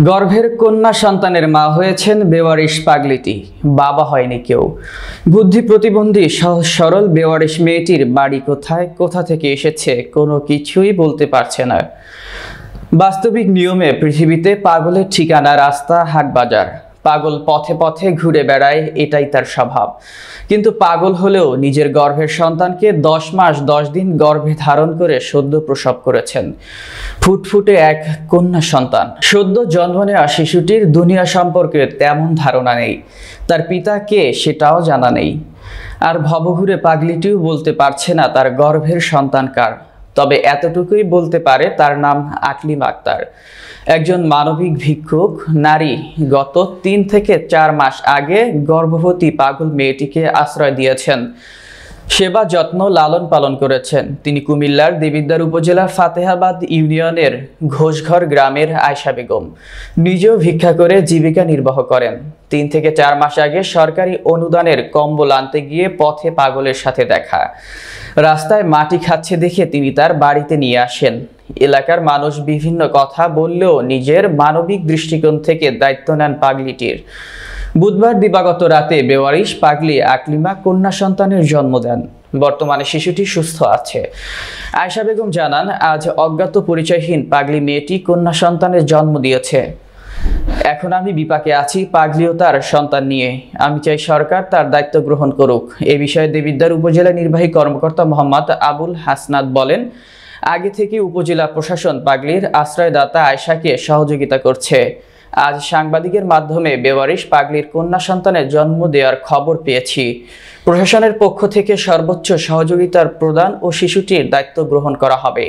গর্ভের কন্যা সন্তানের মা হয়েছেন বেওয়ারিশ পাগলিটি, বাবা হয়নি কেউ। বুদ্ধি প্রতিবন্ধী সহজ সরল বেওয়ারিশ মেয়েটির বাড়ি কোথায়, কোথা থেকে এসেছে কোনো কিছুই বলতে পারছে না। বাস্তবিক নিয়মে পৃথিবীতে পাগলের ঠিকানা রাস্তা, হাট, বাজার। পাগল পথে পথে ঘুরে বেড়ায়, এটাই তার স্বভাব। কিন্তু পাগল হলেও নিজের গর্ভের সন্তানকে 10 মাস 10 দিন গর্ভে ধারণ করে সদ্য প্রসব করেছেন। ফুটফুটে এক কন্যা সন্তান। সদ্য জন্ম নেওয়া শিশুটির দুনিয়া সম্পর্কে তেমন ধারণা নেই, তার পিতা কে সেটাও জানা নেই। আর ভবঘুরে পাগলিটিও বলতে পারছে না তার গর্ভের সন্তান কার। তবে এতটুকুই বলতে পারে তার নাম আকলিমা আক্তার, একজন মানবিক ভিক্ষুক নারী। গত 3 থেকে 4 মাস আগে গর্ভবতী পাগল মেয়েটিকে আশ্রয় দিয়েছেন, সেবা যত্ন লালন পালন করেছেন। তিনি কুমিল্লার দেবিদ্বার উপজেলার ফাতেহাবাদ ইউনিয়নের ঘোষঘর গ্রামের আয়শা বেগম। নিজেও ভিক্ষা করে জীবিকা নির্বাহ করেন। 3 থেকে 4 মাস আগে সরকারি অনুদানের কম্বল আনতে গিয়ে পথে পাগলের সাথে দেখা। রাস্তায় মাটি খাচ্ছে দেখে তিনি তার বাড়িতে নিয়ে আসেন। এলাকার মানুষ বিভিন্ন কথা বললেও নিজের মানবিক দৃষ্টিকোণ থেকে দায়িত্ব নেন পাগলিটির। বুধবার দিবাগত রাতে বেওয়ারিশ পাগলি আকলিমা কন্যা সন্তানের জন্ম দেন। বর্তমানে শিশুটি সুস্থ আছে। আয়শা বেগম জানান, আজ অজ্ঞাত পরিচয়হীন পাগলি মেয়েটি কন্যা সন্তানের জন্ম দিয়েছে। এখন আমি বিপাকে আছি, পাগলিও তার সন্তান নিয়ে। আমি চাই সরকার তার দায়িত্ব গ্রহণ করুক। এ বিষয়ে দেবিদ্বার উপজেলা নির্বাহী কর্মকর্তা মোহাম্মদ আবুল হাসনাত বলেন, আগে থেকে উপজেলা প্রশাসন পাগলির আশ্রয়দাতা আয়শাকে সহযোগিতা করছে। আজ সাংবাদিকের মাধ্যমে বেওয়ারিশ পাগলির কন্যা সন্তানের জন্ম দেওয়ার খবর পেয়েছি। প্রশাসনের পক্ষ থেকে সর্বোচ্চ সহযোগিতার প্রদান ও শিশুটির দায়িত্ব গ্রহণ করা হবে।